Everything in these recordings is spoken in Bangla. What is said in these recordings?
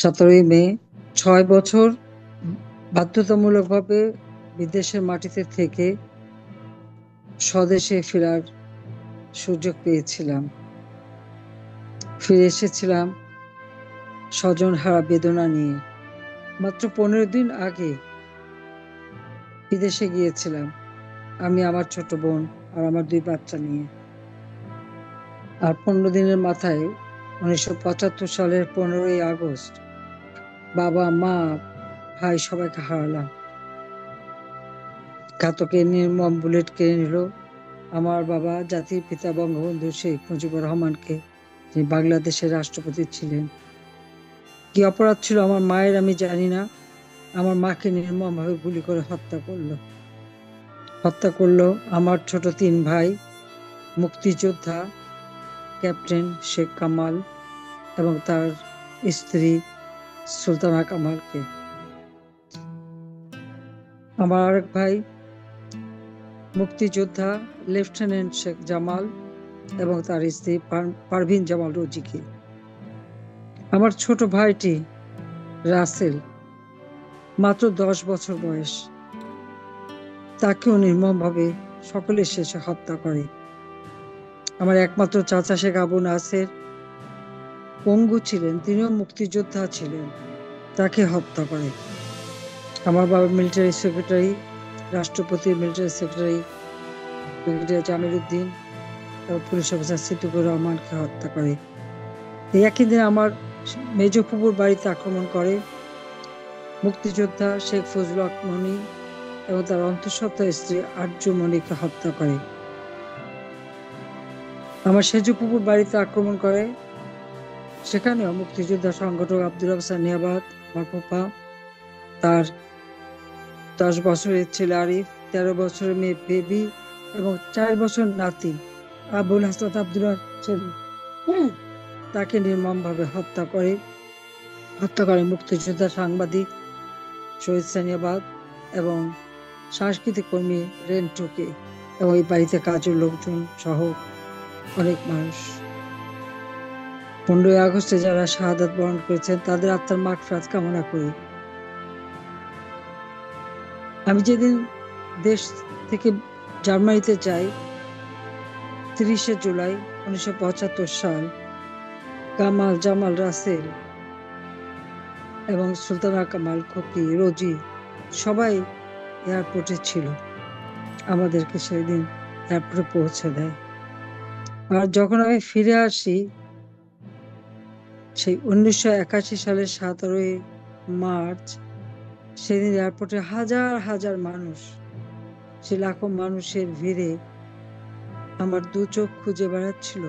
17ই মে 6 বছর বাধ্যতামূলকভাবে বিদেশের মাটিতে থেকে স্বদেশে ফেরার সুযোগ পেয়েছিলাম। ফিরে এসেছিলাম স্বজনহারা বেদনা নিয়ে। মাত্র 15 দিন আগে বিদেশে গিয়েছিলাম আমি, আমার ছোট বোন আর আমার 2 বাচ্চা নিয়ে। আর 15 দিনের মাথায় 1975 সালের 15ই আগস্ট বাবা, মা, ভাই সবাইকে হারালাম। ঘাতকের নির্মম বুলেট কেড়ে নিল আমার বাবা, জাতির পিতা বঙ্গবন্ধু শেখ মুজিবুর রহমানকে, যিনি বাংলাদেশের রাষ্ট্রপতি ছিলেন। কি অপরাধ ছিল আমার মায়ের আমি জানি না। আমার মাকে নির্মমভাবে গুলি করে হত্যা করলো আমার ছোট 3 ভাই, মুক্তিযোদ্ধা ক্যাপ্টেন শেখ কামাল এবং তার স্ত্রী সুলতানা কামালকে। আমার আরেক ভাই মুক্তিযোদ্ধা লেফটেন্যান্ট শেখ জামাল এবং তার স্ত্রী পারভিন জামাল রোজিকে। আমার ছোট ভাইটি রাসেল, মাত্র 10 বছর বয়স, তাকেও নির্মমভাবে সকলে শেষে হত্যা করে। আমার একমাত্র চাচা শেখ আবু নাসের পঙ্গু ছিলেন, তিনিও মুক্তিযোদ্ধা ছিলেন, তাকে হত্যা করে। আমার বাবা মিলিটারি সেক্রেটারি, রাষ্ট্রপতির military secretary brigadier Jamil Uddin এবং পুলিশ অফিসার সিদ্দিকুর রহমানকে হত্যা করে। এই একই দিন আমার মেজ ফুপুর বাড়িতে আক্রমণ করে মুক্তিযোদ্ধা শেখ ফজলুল হক মনি এবং তার অন্তঃসত্ত্বা স্ত্রী আরজু মনিকে হত্যা করে। আমার সেজ ফুপুর বাড়িতে আক্রমণ করে, সেখানেও মুক্তিযোদ্ধা সংগঠক আব্দুল রব সানিয়াবাদ, আমার ফুপা, তার 10 বছরের ছেলে আরিফ, 13 বছরের মেয়ে বেবি এবং 4 বছর নাতি আবুল হাসান আব্দুল্লাহ ছেলে, তাকে নির্মমভাবে হত্যা করে মুক্তিযোদ্ধা সাংবাদিক শহীদ সানিয়াবাদ এবং সাংস্কৃতিক কর্মী রেন্টুকে এবং এই বাড়িতে কাজের লোকজন সহ অনেক মানুষ। 15ই আগস্টে যারা শাহাদাত বরণ করেছেন তাদের আত্মার মাগফিরাত কামনা করি। আমি যেদিন দেশ থেকে জার্মানিতে যাই 30শে জুলাই 1975 সাল, কামাল, জামাল, রাসেল এবং সুলতানা কামাল, খোকি, রোজি সবাই এয়ারপোর্টে ছিল। আমাদেরকে সেদিন এয়ারপোর্টে পৌঁছে দেয়। আর যখন আমি ফিরে আসি সেই 1981 সালের 17ই মার্চ, সেদিন এয়ারপোর্টে হাজার হাজার মানুষ, সে লাখো মানুষের ভিড়ে আমার 2 চোখ খুঁজে বেড়াচ্ছিল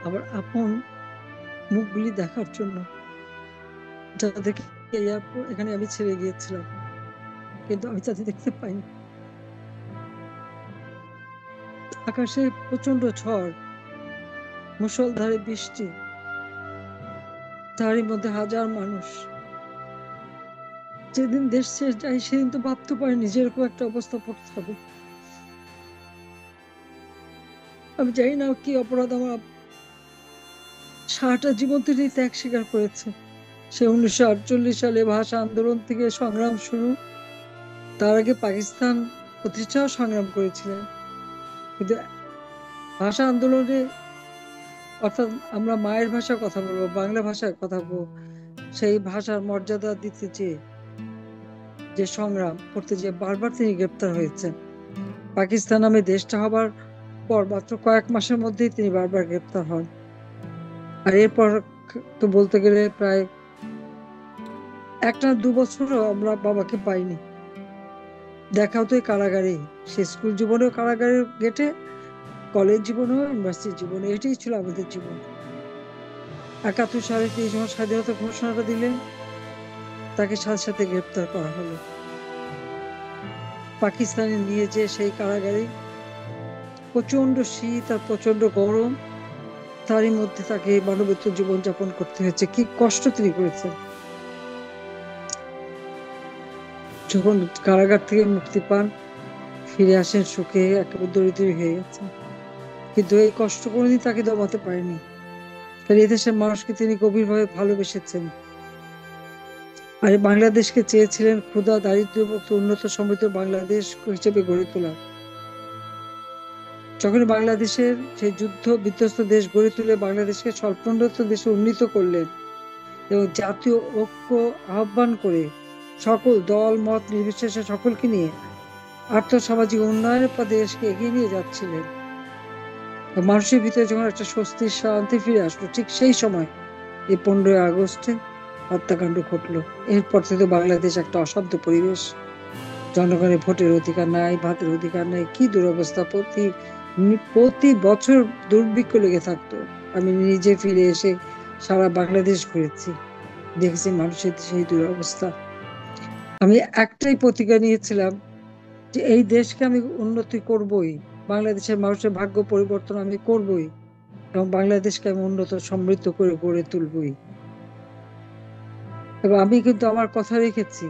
আমার আপন মুখগুলি দেখার জন্য, যাদেরকে এখানে আমি ছেড়ে গিয়েছিলাম, কিন্তু আমি তাদের দেখতে পাইনি। আকাশে প্রচন্ড ঝড়, মুষলধারে বৃষ্টি, তারই মধ্যে হাজার মানুষ। যেদিন দেশ ছেড়ে যাই সেদিন তো ভাবতে পারিনি যে এরকম একটা অবস্থা পড়তে হবে। আমি জানি না কি অপরাধ আমার সারাটা জীবন তিনি ত্যাগ স্বীকার করেছে। সে 1948 সালে ভাষা আন্দোলন থেকে সংগ্রাম শুরু, তার আগে পাকিস্তান প্রতিষ্ঠাও সংগ্রাম করেছিলেন, কিন্তু ভাষা আন্দোলনে, অর্থাৎ আমরা মায়ের ভাষায় কথা বলবো, বাংলা ভাষায় কথা বলবো, সেই ভাষার মর্যাদা দিতে যে সংগ্রাম করতে যে বারবার তিনি গ্রেপ্তার হয়েছেন। পাকিস্তান নামে দেশটা হবার পর মাত্র কয়েক মাসের মধ্যেই তিনি বারবার গ্রেপ্তার হন। আর এরপর তো বলতে গেলে প্রায় 1-2 বছরও আমরা বাবাকে পাইনি। দেখাও তো কারাগারে, সে স্কুল জীবনেও কারাগারের গেটে, কলেজ জীবনেও, ইউনিভার্সিটি জীবনে, এটাই ছিল আমাদের জীবন। 71 সালে তিনি যখন স্বাধীনতা ঘোষণাটা দিলেন, তাকে সাথে সাথে গ্রেপ্তার করা হলো। পাকিস্তানে নিয়ে যে সেই কারাগারে প্রচন্ড শীত আর প্রচন্ড গরম, তারই মধ্যে তাকে মানবেতর জীবন যাপন করতে হয়েছে। কি কষ্ট তিনি করেছেন। যখন কারাগার থেকে মুক্তি পান, ফিরে আসেন সুখে, একেবারে দরিদ্র হয়ে গেছেন, কিন্তু এই কষ্ট কোনোদিন তাকে দমাতে পারেনি। কারণ এই দেশের মানুষকে তিনি গভীরভাবে ভালোবেসেছেন। আর বাংলাদেশকে চেয়েছিলেন ক্ষুধা দারিদ্র্যমুক্ত উন্নত সমৃদ্ধ বাংলাদেশ হিসেবে গড়ে তোলা। যখন বাংলাদেশের সেই যুদ্ধ বিধ্বস্ত দেশ গড়ে তুলে বাংলাদেশকে স্বল্পোন্নত দেশে উন্নীত করলেন এবং জাতীয় ঐক্য আহ্বান করে সকল দল মত নির্বিশেষে সকলকে নিয়ে আর্থসামাজিক উন্নয়নের পথে দেশকে এগিয়ে নিয়ে যাচ্ছিলেন, মানুষের ভিতরে যখন একটা স্বস্তির শান্তি ফিরে আসলো, ঠিক সেই সময় এই 15ই আগস্টে হত্যাকাণ্ড ঘটলো। এরপর থেকে বাংলাদেশ একটা অশান্ত পরিবেশ, জনগণের ভোটের অধিকার নাই, ভাতের অধিকার নাই, কি দুরবস্থা। প্রতি বছর দুর্ভিক্ষ লেগে থাকতো। আমি নিজে ফিরে এসে সারা বাংলাদেশ ঘুরেছি, দেখেছি মানুষের সেই দুরবস্থা। আমি একটাই প্রতিজ্ঞা নিয়েছিলাম যে এই দেশকে আমি উন্নতি করবই, বাংলাদেশের মানুষের ভাগ্য পরিবর্তন আমি করবই এবং বাংলাদেশকে আমি উন্নত সমৃদ্ধ করে গড়ে তুলবই। এবং আমি কিন্তু আমার কথা রেখেছি।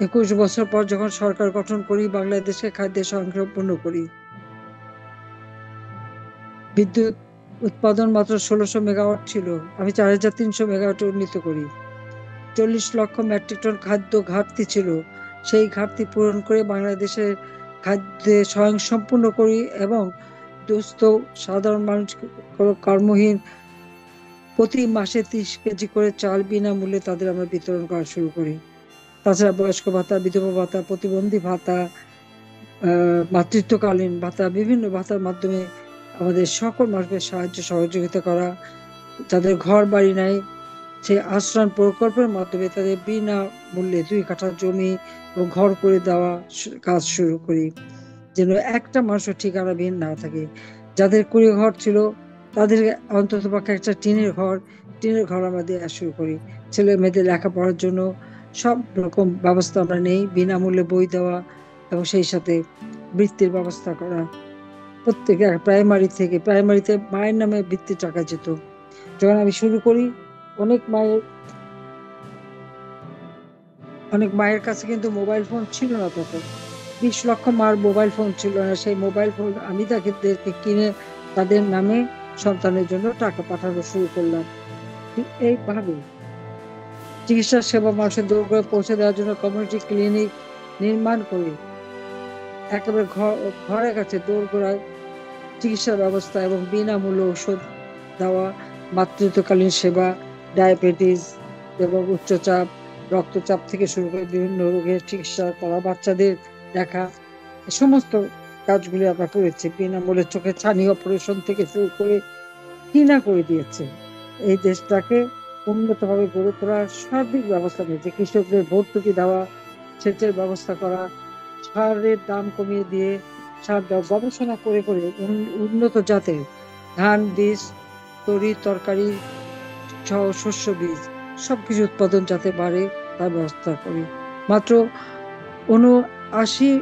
21 বছর পর যখন সরকার গঠন করি, বাংলাদেশকে খাদ্যে স্বয়ংসম্পূর্ণ করি। বিদ্যুৎ উৎপাদন মাত্র 1600 মেগাওয়াট ছিল, আমি 4300 মেগাওয়াটে উন্নীত করি। 40 লক্ষ মেট্রিক টন খাদ্য ঘাটতি ছিল, সেই ঘাটতি পূরণ করে বাংলাদেশের খাদ্যে স্বয়ংসম্পূর্ণ করি এবং দুস্থ সাধারণ মানুষ, কর্মহীন প্রতি মাসে 30 কেজি করে চাল বিনামূল্যে তাদের আমরা বিতরণ করা শুরু করি। তাছাড়া বয়স্ক ভাতা, বিধবা ভাতা, প্রতিবন্ধী ভাতা, মাতৃত্বকালীন ভাতা, বিভিন্ন ভাতার মাধ্যমে আমাদের সকল মানুষকে সাহায্য সহযোগিতা করা। যাদের ঘর বাড়ি নাই, সেই আশ্রয় প্রকল্পের মাধ্যমে তাদের বিনামূল্যে 2 কাঠা জমি এবং ঘর করে দেওয়া কাজ শুরু করি, যেন একটা মানুষের ঠিকানাবিহীন না থাকে। যাদের কুড়ি ঘর ছিল তাদের অন্তত পক্ষে একটা টিনের ঘর আমরা দেওয়া শুরু করি। ছেলে মেয়েদের লেখাপড়ার জন্য সব রকম ব্যবস্থা আমরা নেই, বিনামূল্যে বই দেওয়া এবং সেই সাথে বৃত্তির ব্যবস্থা করা। প্রত্যেকে প্রাইমারিতে মায়ের নামে বৃত্তির টাকা যেত। যখন আমি শুরু করি, অনেক মায়ের কাছে কিন্তু মোবাইল ফোন ছিল না তখন। 20 লক্ষ মার মোবাইল ফোন ছিল না। সেই মোবাইল ফোন আমি তাদেরকে কিনে তাদের নামে সন্তানের জন্য টাকা পাঠানো শুরু করলাম। এইভাবে চিকিৎসা সেবা মানুষের দৌড় পৌঁছে দেওয়ার জন্য কমিউনিটি ক্লিনিক নির্মাণ করে একেবারে ঘরে কাছে দৌড়গোড়ায় চিকিৎসা ব্যবস্থা এবং বিনামূল্য ওষুধ দেওয়া, মাতৃত্বকালীন সেবা, ডায়াবেটিস এবং উচ্চচাপ, রক্তচাপ থেকে শুরু করে বিভিন্ন রোগের চিকিৎসা করা, বাচ্চাদের দেখা, সমস্ত কাজগুলি আমরা করেছি। বিনামূল্যে চোখের ছানি অপারেশন থেকে শুরু করে কি না করে দিয়েছে। এই দেশটাকে উন্নতভাবে গড়ে তোলার সার্বিক ব্যবস্থা নিয়েছে। কৃষকদের ভর্তুকি দেওয়া, সেচের ব্যবস্থা করা, সারের দাম কমিয়ে দিয়ে সার দেওয়া, গবেষণা করে উন্নত জাতের ধান বীজ, তরকারি, শস্য বীজ সবকিছু উৎপাদন যাতে বাড়ে তার ব্যবস্থা করি। মাত্র 79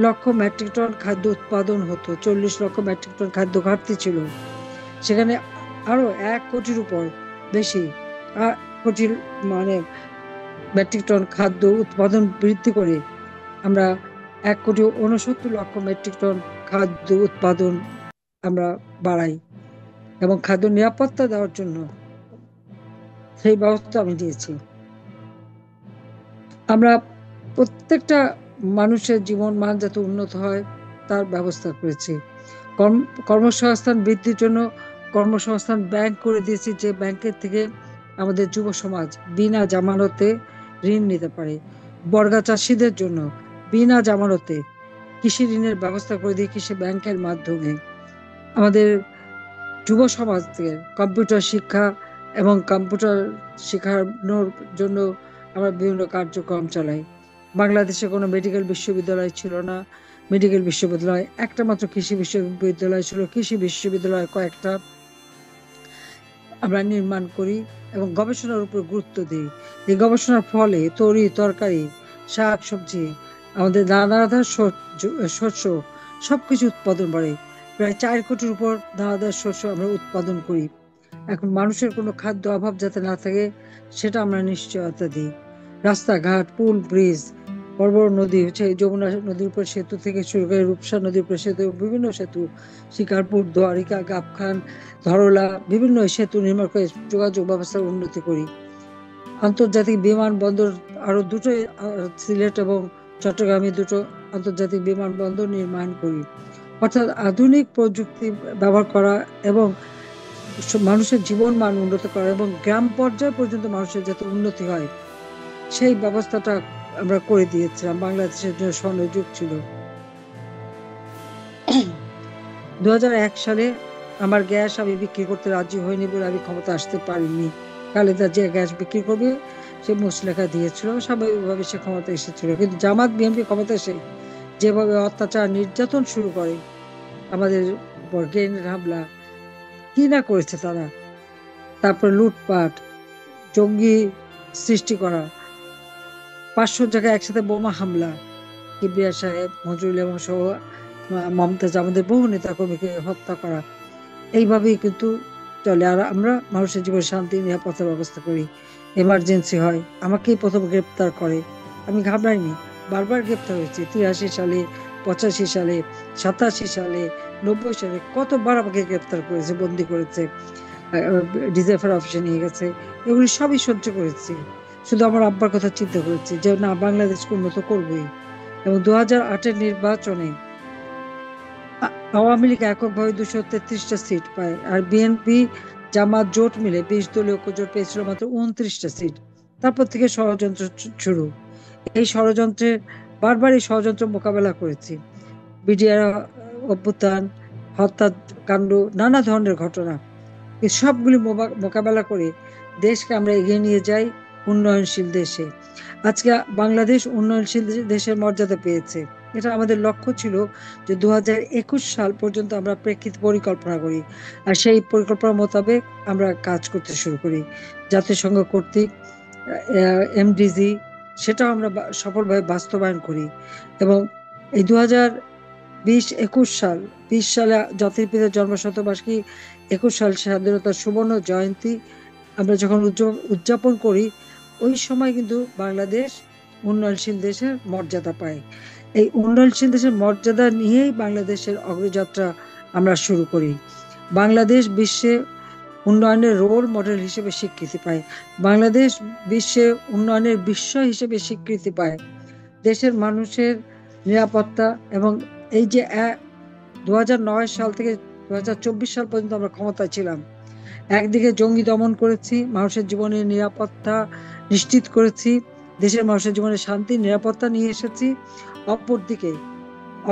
লক্ষ মেট্রিক টন খাদ্য উৎপাদন হতো, 40 লক্ষ মেট্রিক টন খাদ্য ঘাটতি ছিল। সেখানে আরো 1 কোটির উপর বেশি মেট্রিক টন খাদ্য উৎপাদন বৃদ্ধি করে আমরা 1,69 লক্ষ মেট্রিক টন খাদ্য উৎপাদন আমরা বাড়াই এবং খাদ্য নিরাপত্তা দেওয়ার জন্য সেই ব্যবস্থা আমি দিয়েছি। আমরা প্রত্যেকটা মানুষের জীবন মান যাতে উন্নত হয় তার ব্যবস্থা করেছি। কর্মসংস্থান বৃদ্ধির জন্য কর্মসংস্থান ব্যাংক করে দিয়েছি, যে ব্যাংকের থেকে আমাদের যুব সমাজ বিনা জামানতে ঋণ নিতে পারে। বর্গা চাষিদের জন্য বিনা জামানতে কৃষি ঋণের ব্যবস্থা করে দিই কৃষি ব্যাংকের মাধ্যমে। আমাদের যুব সমাজকে কম্পিউটার শিক্ষা এবং কম্পিউটার শেখানোর জন্য আমরা বিভিন্ন কার্যক্রম চালাই। বাংলাদেশে কোনো মেডিকেল বিশ্ববিদ্যালয় ছিল না, মেডিকেল বিশ্ববিদ্যালয় একটা মাত্র কৃষি বিশ্ববিদ্যালয় ছিল। কৃষি বিশ্ববিদ্যালয় কয়েকটা আমরা নির্মাণ করি এবং গবেষণার উপর গুরুত্ব দিই। এই গবেষণার ফলে তরকারি, শাক সবজি, আমাদের দানাদার শস্য সবকিছু উৎপাদন বাড়ে। প্রায় 4 কোটির উপর দানাদার শস্য আমরা উৎপাদন করি। এখন মানুষের কোনো খাদ্য অভাব যাতে না থাকে সেটা আমরা নিশ্চয়তা দিই। রাস্তাঘাট, পুল, ব্রিজ, বড় বড় নদী হচ্ছে যমুনা নদীর উপর সেতু থেকে শুরু করে রূপসা নদীর উপর সেতু, বিভিন্ন সেতু, শিকারপুর, দ্বারিকা, গাবখান, ধরলা, বিভিন্ন সেতু নির্মাণ করে যোগাযোগ ব্যবস্থার উন্নতি করি। আন্তর্জাতিক বিমানবন্দর আরো দুটো, সিলেট এবং চট্টগ্রামে দুটো আন্তর্জাতিক বিমানবন্দর নির্মাণ করি। অর্থাৎ আধুনিক প্রযুক্তি ব্যবহার করা এবং মানুষের জীবন মান উন্নত করা এবং গ্রাম পর্যায় পর্যন্ত মানুষের যাতে উন্নতি হয় সেই ব্যবস্থাটা আমরা করে দিয়েছিলাম। বাংলাদেশের জন্য স্বর্ণযুগ ছিল। 2001 সালে আমার গ্যাস আমি বিক্রি করতে রাজি হইনি বলে আমি ক্ষমতা আসতে পারিনি। খালেদা যে গ্যাস বিক্রি করবে সে মুচলেখা দিয়েছিল, স্বাভাবিকভাবে সে ক্ষমতা এসেছিল। কিন্তু জামাত বিএনপি ক্ষমতা এসে যেভাবে অত্যাচার নির্যাতন শুরু করে, আমাদের উপর গ্রেনেড হামলা কি না করেছে তারা, তারপর লুটপাট, জঙ্গি সৃষ্টি করা, 500 জায়গায় একসাথে বোমা হামলা, কিবরিয়া সাহেব, মজরুল এবং সহ মমতাজ, আমাদের বহু নেতা কর্মীকে হত্যা করা, এইভাবেই কিন্তু চলে। আর আমরা মানুষের জীবন শান্তি নিরাপত্তার ব্যবস্থা করি। এমার্জেন্সি হয় আমাকেই প্রথম গ্রেপ্তার করে, আমি ঘাবড়াইনি। বারবার গ্রেপ্তার হয়েছে, 83 সালে, 85 সালে, 87 সালে, 90 সালে, কতবার আমাকে গ্রেপ্তার করেছে, বন্দি করেছে, ডিজিএফআর অফিসে নিয়ে গেছে। এগুলি সবই সহ্য করেছি, শুধু আমার আব্বার কথা চিন্তা করেছি যে না, বাংলাদেশকে উন্নত করবোই। এবং 2008-এর নির্বাচনে আওয়ামী লীগ এককভাবে 233টা সিট পায়, আর বিএনপি জামাত জোট মিলে 20 দলীয় জোট পেয়েছিল মাত্র 29টা সিট। তারপর থেকে ষড়যন্ত্র শুরু। এই ষড়যন্ত্রের বারবার এই ষড়যন্ত্র মোকাবেলা করেছি। বিডিআর অভ্যুত্থান, হত্যাকাণ্ড, নানা ধরনের ঘটনা, এই সবগুলি মোকাবেলা করে দেশকে আমরা এগিয়ে নিয়ে যাই উন্নয়নশীল দেশে। আজকে বাংলাদেশ উন্নয়নশীল দেশের মর্যাদা পেয়েছে। এটা আমাদের লক্ষ্য ছিল যে 2021 সাল পর্যন্ত আমরা প্রেক্ষিত পরিকল্পনা করি, আর সেই পরিকল্পনা মোতাবেক আমরা কাজ করতে শুরু করি। জাতিসংঘ কর্তৃক এমডিজি, সেটাও আমরা সফলভাবে বাস্তবায়ন করি। এবং এই 2020-21 সাল, 20 সালে জাতির পিতার জন্মশতবার্ষিকী, 21 সাল স্বাধীনতার সুবর্ণ জয়ন্তী আমরা যখন উদযাপন করি, ওই সময় কিন্তু বাংলাদেশ উন্নয়নশীল দেশের মর্যাদা পায়। এই উন্নয়নশীল দেশের মর্যাদা নিয়েই বাংলাদেশের অগ্রযাত্রা আমরা শুরু করি। বাংলাদেশ বিশ্বে উন্নয়নের রোল মডেল হিসেবে স্বীকৃতি পায়। বাংলাদেশ বিশ্বে উন্নয়নের বিস্ময় হিসেবে স্বীকৃতি পায়। দেশের মানুষের নিরাপত্তা এবং এই যে 2009 সাল থেকে 2024 সাল পর্যন্ত আমরা ক্ষমতায় ছিলাম, একদিকে জঙ্গি দমন করেছি, মানুষের জীবনের নিরাপত্তা নিশ্চিত করেছি, দেশের মানুষের জীবনে শান্তি নিরাপত্তা নিয়ে এসেছি। অপরদিকে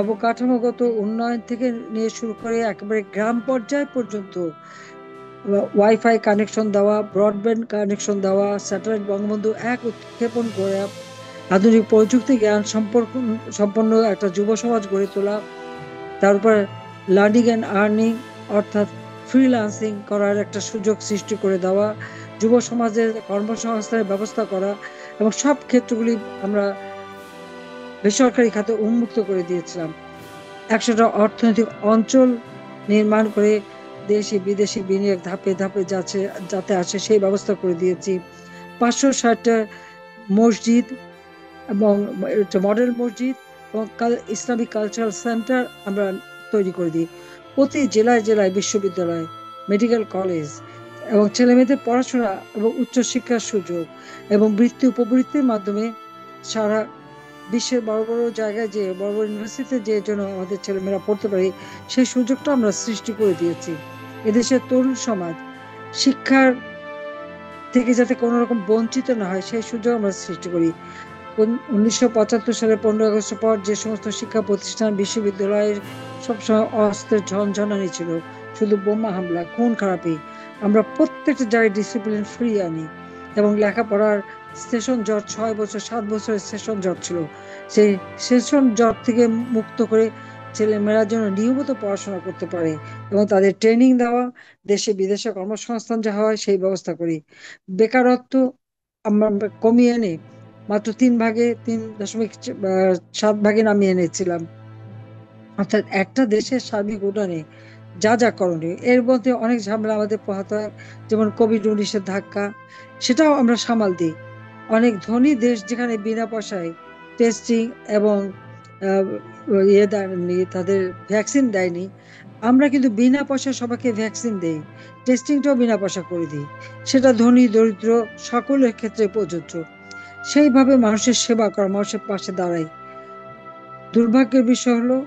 অবকাঠামোগত উন্নয়ন থেকে নিয়ে শুরু করে একেবারে গ্রাম পর্যায় পর্যন্ত ওয়াইফাই কানেকশন দেওয়া, ব্রডব্যান্ড কানেকশন দেওয়া, স্যাটেলাইট বঙ্গবন্ধু 1 উৎক্ষেপণ করে আধুনিক প্রযুক্তি জ্ঞান সম্পন্ন একটা যুব সমাজ গড়ে তোলা, তারপর লার্নিং অ্যান্ড আর্নিং অর্থাৎ ফ্রিল্যান্সিং করার একটা সুযোগ সৃষ্টি করে দেওয়া, যুব সমাজের কর্মসংস্থানের ব্যবস্থা করা, এবং সব ক্ষেত্রগুলি আমরা বেসরকারি খাতে উন্মুক্ত করে দিয়েছিলাম। 100টা অর্থনৈতিক অঞ্চল নির্মাণ করে দেশি বিদেশি বিনিয়োগ ধাপে ধাপে যাতে আসে সেই ব্যবস্থা করে দিয়েছি। 560টা মসজিদ এবং মডেল মসজিদ এবং ইসলামিক কালচারাল সেন্টার আমরা তৈরি করে দিই। প্রতি জেলায় জেলায় বিশ্ববিদ্যালয়, মেডিকেল কলেজ এবং ছেলেমেয়েদের পড়াশোনা এবং উচ্চশিক্ষার সুযোগ এবং বৃত্তি উপবৃত্তির মাধ্যমে সারা বিশ্বের বড় বড় জায়গায় যে বড় বড় ইউনিভার্সিটিতে যে জন্য আমাদের ছেলেমেয়েরা পড়তে পারে সেই সুযোগটা আমরা সৃষ্টি করে দিয়েছি। এদেশের তরুণ সমাজ শিক্ষার থেকে যাতে কোনো রকম বঞ্চিত না হয় সেই সুযোগ আমরা সৃষ্টি করি। 1975 সালে 15 আগস্টের পর যে সমস্ত শিক্ষা প্রতিষ্ঠান বিশ্ববিদ্যালয়ের সবসময় অস্ত্রের ঝনঝনানি ছিল, শুধু বোমা হামলা, খুন খারাপি, আমরা প্রত্যেকটা জায়গায় ডিসিপ্লিন ফ্রি আনি এবং লেখাপড়ার সেশন জট, 6 বছর 7 বছরের সেশন জট ছিল, সেই সেশন জট থেকে মুক্ত করে ছেলেমেয়েরা যেন নিয়মিত পড়াশোনা করতে পারে এবং তাদের ট্রেনিং দেওয়া, দেশে বিদেশে কর্মসংস্থান যা হয় সেই ব্যবস্থা করি। বেকারত্ব আমরা কমিয়ে এনে মাত্র 3.7 ভাগে নামিয়ে এনেছিলাম। অর্থাৎ একটা দেশের সার্বিক উন্নয়নে যা যা করণীয়, এর মধ্যে অনেক ঝামেলা আমাদের পোহাতে হয়, যেমন কোভিড-19 ধাক্কা, সেটাও আমরা সামাল দিই। অনেক ধনী দেশ যেখানে বিনা পয়সায় টেস্টিং এবং ইয়ে দেয়নি, তাদের ভ্যাকসিন দেয়নি, আমরা কিন্তু বিনা পয়সায় সবাইকে ভ্যাকসিন দেই, টেস্টিংটাও বিনা পয়সা করে দিই। সেটা ধনী দরিদ্র সকলের ক্ষেত্রে প্রযোজ্য। সেইভাবে মানুষের সেবা করা, মানুষের পাশে দাঁড়াই। দুর্ভাগ্যের বিষয় হলো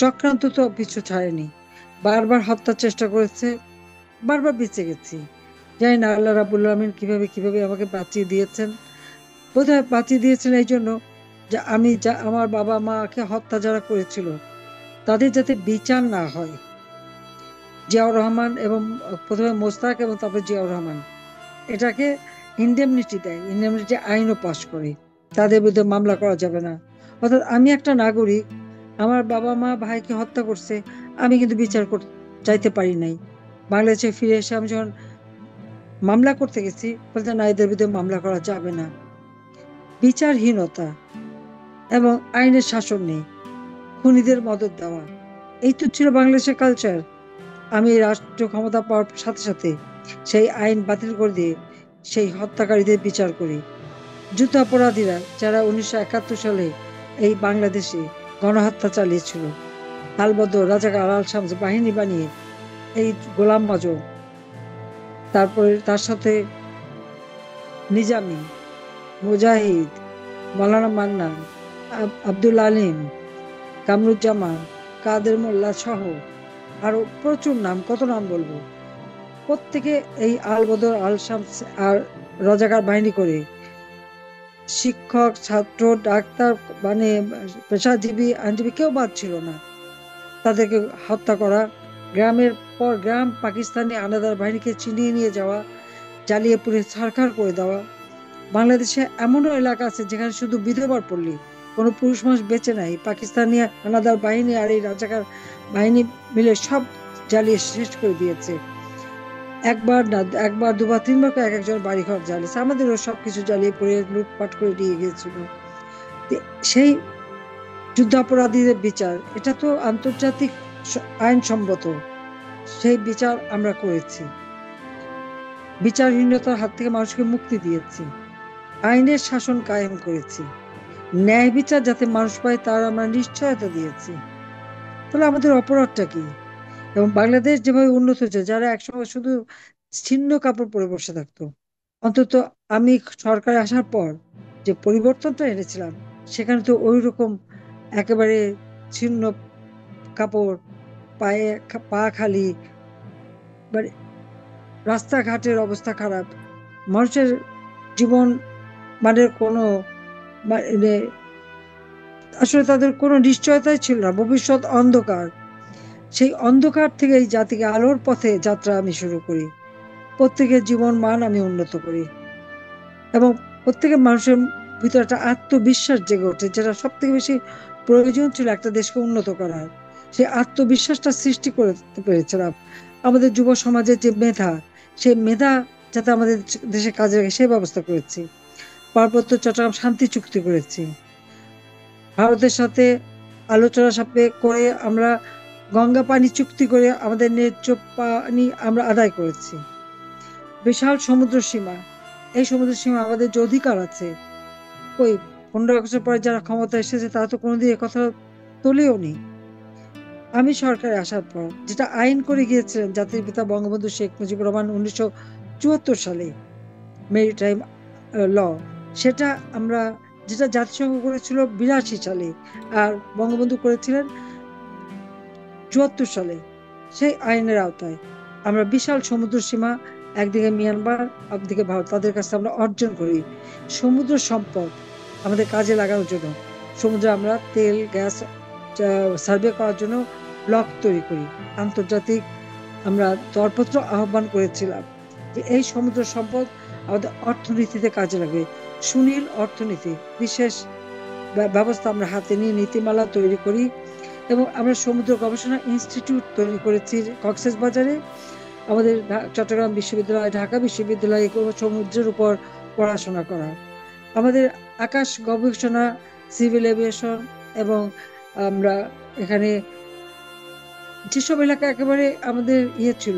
চক্রান্ত তো পিছু ছাড়েনি, বারবার হত্যার চেষ্টা করেছে, বারবার বেঁচে গেছি। জানি না আল্লাহ রাবুল আলমিন কিভাবে কিভাবে আমাকে বাঁচিয়ে দিয়েছেন। বোধহয় বাঁচিয়ে দিয়েছেন এই জন্য যে আমি আমার বাবা মাকে হত্যা যারা করেছিল তাদের যাতে বিচার না হয়। জিয়াউর রহমান এবং প্রথমে মোস্তাক এবং তারপর জিয়াউর রহমান এটাকে ইনডেমনিটি দেয়, ইনডেমনিটি আইনও পাশ করে, তাদের বিরুদ্ধে মামলা করা যাবে না। অর্থাৎ আমি একটা নাগরিক, আমার বাবা মা ভাইকে হত্যা করছে, আমি কিন্তু বিচার চাইতে পারি নাই। বাংলাদেশে ফিরে এসে আমি যখন মামলা করতে গেছি, বলতে না, এদের বিরুদ্ধে মামলা করা যাবে না। বিচারহীনতা এবং আইনের শাসন নেই, খুনিদের মদদ দেওয়া, এই তো ছিল বাংলাদেশের কালচার। আমি রাষ্ট্র ক্ষমতা পাওয়ার সাথে সাথে সেই আইন বাতিল করে দিয়ে সেই হত্যাকারীদের বিচার করি। যুদ্ধাপরাধীরা যারা 1971 সালে এই বাংলাদেশে গণহত্যা চালিয়েছিল, আলবদর, রাজাকার, আল শামস বাহিনী বানিয়ে, এই গোলাম মাজর, তারপরে তার সাথে নিজামী, মুজাহিদ, মৌলানা মান্নান, আব্দুল আলিম, কামরুজ্জামান, কাদের মোল্লা সহ আরো প্রচুর নাম, কত নাম বলবো। প্রত্যেকে এই আলবদর, আল শামস আর রাজাকার বাহিনী করে শিক্ষক, ছাত্র, ডাক্তার, মানে পেশাজীবী, আইনজীবী কেউ বাদ ছিল না। তাদেরকে হত্যা করা, গ্রামের পর গ্রাম পাকিস্তানি আনাদার বাহিনীকে চিনিয়ে নিয়ে যাওয়া, জ্বালিয়ে পুড়ে ছারখার করে দেওয়া। বাংলাদেশে এমনও এলাকা আছে যেখানে শুধু বিধবার পল্লী, কোনো পুরুষ মানুষ বেঁচে নাই। পাকিস্তানি আনাদার বাহিনী আর এই রাজাকার বাহিনী মিলে সব জ্বালিয়ে শেষ করে দিয়েছে। একবার না, একবার দুবার তিনবার করে এক একজন বাড়িঘর জ্বালিয়েছে, আমাদেরও সবকিছু জ্বালিয়ে পড়ে লুটপাট করে নিয়ে গিয়েছিল। সেই যুদ্ধাপরাধীদের বিচার, এটা তো আন্তর্জাতিক আইনসম্মত, সেই বিচার আমরা করেছি। বিচারহীনতার হাত থেকে মানুষকে মুক্তি দিয়েছি, আইনের শাসন কায়েম করেছি, ন্যায় বিচার যাতে মানুষ পায় তার আমরা নিশ্চয়তা দিয়েছি। তাহলে আমাদের অপরাধটা কি? এবং বাংলাদেশ যেভাবে উন্নত হয়েছে, যারা একসময় শুধু ছিন্ন কাপড় পরে বসে থাকতো, অন্তত আমি সরকারে আসার পর যে পরিবর্তনটা এনেছিলাম, সেখানে তো ওই রকম একেবারে ছিন্ন কাপড়, পায়ে পা খালি, মানে রাস্তাঘাটের অবস্থা খারাপ, মানুষের জীবন মানের কোনো মানে আসলে তাদের কোনো নিশ্চয়তাই ছিল না, ভবিষ্যৎ অন্ধকার। সেই অন্ধকার থেকে এই জাতিকে আলোর পথে যাত্রা আমি শুরু করি, প্রত্যেকের জীবন মান আমি উন্নত করি, এবং প্রত্যেকের মানুষের ভিতরে একটা আত্মবিশ্বাস জেগে ওঠে, যেটা সব থেকে বেশি প্রয়োজন ছিল একটা দেশকে উন্নত করার। সেই আত্মবিশ্বাসটা সৃষ্টি করতে পেরেছিলাম। আমাদের যুব সমাজের যে মেধা, সেই মেধা যাতে আমাদের দেশে কাজে লাগে সেই ব্যবস্থা করেছি। পার্বত্য চট্টগ্রাম শান্তি চুক্তি করেছি, ভারতের সাথে আলোচনা সাপেক্ষ করে আমরা গঙ্গা পানি চুক্তি করে আমাদের ন্যায্য পানি আমরা আদায় করেছি। বিশাল সমুদ্র সীমা, এই সমুদ্র সীমা আমাদের যে অধিকার আছে, ওই 15 আগস্টের পরে যারা ক্ষমতা এসেছে তারা তো কোনোদিন কথা তোলেও নি। আমি সরকারে আসার পর যেটা আইন করে গিয়েছিলেন জাতির পিতা বঙ্গবন্ধু শেখ মুজিবুর রহমান 1974 সালে, মেরিটাইম ল, সেটা আমরা, যেটা জাতিসংঘ করেছিল 82 সালে আর বঙ্গবন্ধু করেছিলেন 74 সালে, সেই আইনের আওতায় আমরা বিশাল সমুদ্র সীমা, একদিকে মিয়ানমার, একদিকে ভারত, তাদের কাছে আমরা অর্জন করি সমুদ্র সম্পদ আমাদের কাজে লাগানোর জন্য। সমুদ্রে আমরা তেল, গ্যাস সার্ভে করার জন্য ব্লক তৈরি করি। আন্তর্জাতিক আমরা দরপত্র আহ্বান করেছিলাম যে এই সমুদ্র সম্পদ আমাদের অর্থনীতিতে কাজে লাগবে। সুনীল অর্থনীতি বিশেষ ব্যবস্থা আমরা হাতে নিয়ে নীতিমালা তৈরি করি, এবং আমরা সমুদ্র গবেষণা ইনস্টিটিউট তৈরি করেছি কক্সবাজারে। আমাদের চট্টগ্রাম বিশ্ববিদ্যালয়, ঢাকা বিশ্ববিদ্যালয়ে সমুদ্রের উপর পড়াশোনা করা, আমাদের আকাশ গবেষণা, সিভিল এভিয়েশন, এবং আমরা এখানে যেসব এলাকা একেবারে আমাদের ছিল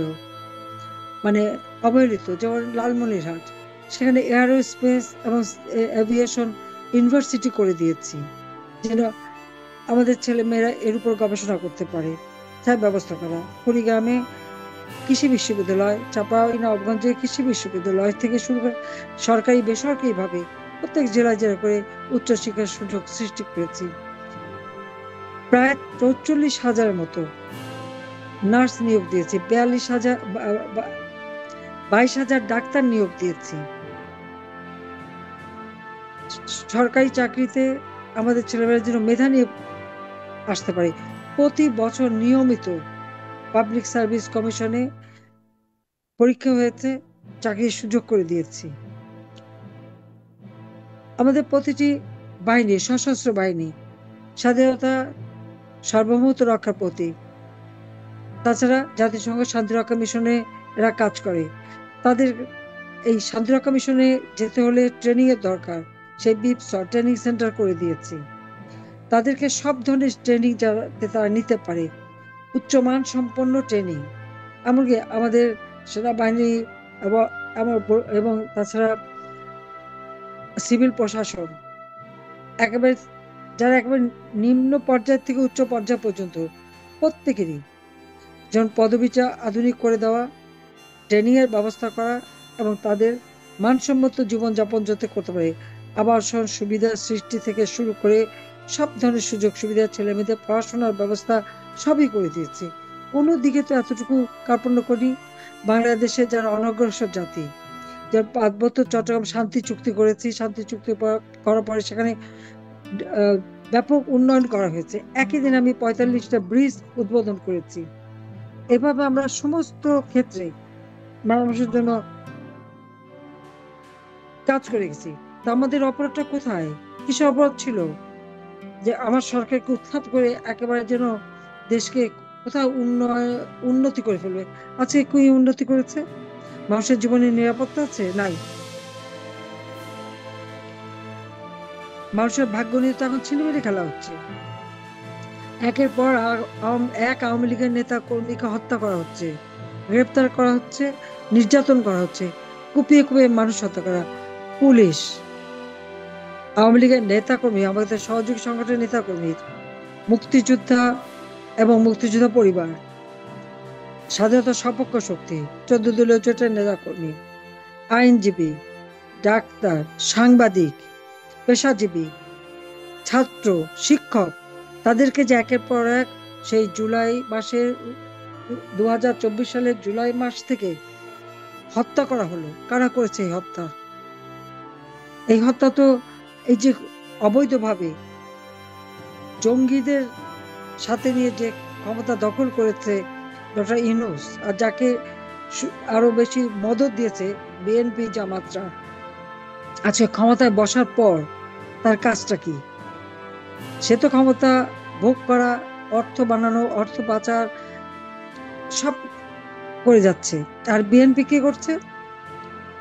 মানে অবহেলিত, যেমন লালমনিরহাট, সেখানে এয়ারোস্পেস এবং এভিয়েশন ইউনিভার্সিটি করে দিয়েছি, যেন আমাদের ছেলে মেয়েরা এর উপর গবেষণা করতে পারে। শিক্ষার ব্যবস্থা করা। কুড়িগ্রামে কৃষি বিশ্ববিদ্যালয়, চাঁপাইনবাবগঞ্জে কৃষি বিশ্ববিদ্যালয় থেকে শুরু করে সরকারি বেসরকারি ভাবে প্রত্যেক জেলায় জেলা করে উচ্চশিক্ষার সুযোগ সৃষ্টি করেছি। প্রায় ৪৪,০০০ মতো নার্স নিয়োগ দিয়েছি, 22,০০০ ডাক্তার নিয়োগ দিয়েছি। সরকারি চাকরিতে আমাদের ছেলেমেয়েরা যেন মেধা নিয়ে আসতে পারে, প্রতি বছর নিয়মিত পাবলিক সার্ভিস কমিশনে পরীক্ষা হয়েছে, চাকরির সুযোগ করে দিয়েছি। আমাদের প্রতিটি বাহিনী, সশস্ত্র বাহিনী স্বাধীনতা সার্বভৌমত্ব রক্ষার প্রতীক। তাছাড়া জাতিসংঘ শান্তিরক্ষা মিশনে এরা কাজ করে। তাদের এই শান্তিরক্ষা মিশনে যেতে হলে ট্রেনিং এর দরকার, সেই বিপসর ট্রেনিং সেন্টার করে দিয়েছি। তাদেরকে সব ধরনের ট্রেনিং যাতে তারা নিতে পারে, উচ্চমান সম্পন্ন ট্রেনিং। এমনকি আমাদের সেনাবাহিনী এবং তাছাড়া সিভিল প্রশাসন, একেবারে যারা একেবারে নিম্ন পর্যায় থেকে উচ্চ পর্যায় পর্যন্ত প্রত্যেকেরই যেমন পদবিটা আধুনিক করে দেওয়া, ট্রেনিং এর ব্যবস্থা করা এবং তাদের মানসম্মত জীবনযাপন যাতে করতে পারে, আবাসন সুবিধা সৃষ্টি থেকে শুরু করে সব ধরনের সুযোগ সুবিধা, ছেলে মেয়েদের পড়াশোনার ব্যবস্থা সবই করে দিয়েছি। কোনো দিকে তো এতটুকু কার্পণ্য করি। বাংলাদেশে যারা অনগ্রসর জাতি, যারা পার্বত্য চট্টগ্রাম শান্তি চুক্তি করেছি, শান্তি চুক্তি করার পরে সেখানে ব্যাপক উন্নয়ন করা হয়েছে। একই দিন আমি 45টা ব্রিজ উদ্বোধন করেছি। এভাবে আমরা সমস্ত ক্ষেত্রে মানুষের জন্য কাজ করে গেছি। তা আমাদের অপরাধটা কোথায়? কিসে অপরাধ ছিল যে আমার সরকারকে উৎখাত করে একেবারে যেন দেশকে কোথাও উন্নতি করে ফেলবে? আজকে কি উন্নতি করেছে? মানুষের জীবনের নিরাপত্তা আছে? নাই। মানুষের ভাগ্য নিয়ে তো এখন ছিনিমিনি খেলা হচ্ছে। একের পর এক আওয়ামী লীগের নেতা কর্মীকে হত্যা করা হচ্ছে, গ্রেপ্তার করা হচ্ছে, নির্যাতন করা হচ্ছে, কুপিয়ে কুপিয়ে মানুষ হত্যা করা। পুলিশ, আওয়ামী লীগের নেতা কর্মী, আমাদের সহযোগী সংগঠনের নেতা কর্মী, মুক্তিযোদ্ধা এবং মুক্তিযোদ্ধা পরিবার, স্বাধীনতা সপক্ষ শক্তি, 14 দলীয় জোটের নেতা কর্মী, আইনজীবী, ডাক্তার, সাংবাদিক, পেশাজীবী, ছাত্র, শিক্ষক, তাদেরকে যে একের পর এক সেই জুলাই মাসের 2024 সালের জুলাই মাস থেকে হত্যা করা হলো। কারা করেছে এই হত্যা? এই হত্যা তো এই যে অবৈধভাবে জঙ্গিদের সাথে নিয়ে যে ক্ষমতা দখল করেছে ডক্টর ইউনূস, আর যাকে আরো বেশি মদত দিয়েছে বিএনপি জামাতরা, আজকে ক্ষমতায় বসার পর তার কাজটা কি? সে তো ক্ষমতা ভোগ করা, অর্থ বানানো, অর্থ পাচার সব করে যাচ্ছে। আর বিএনপি কি করছে?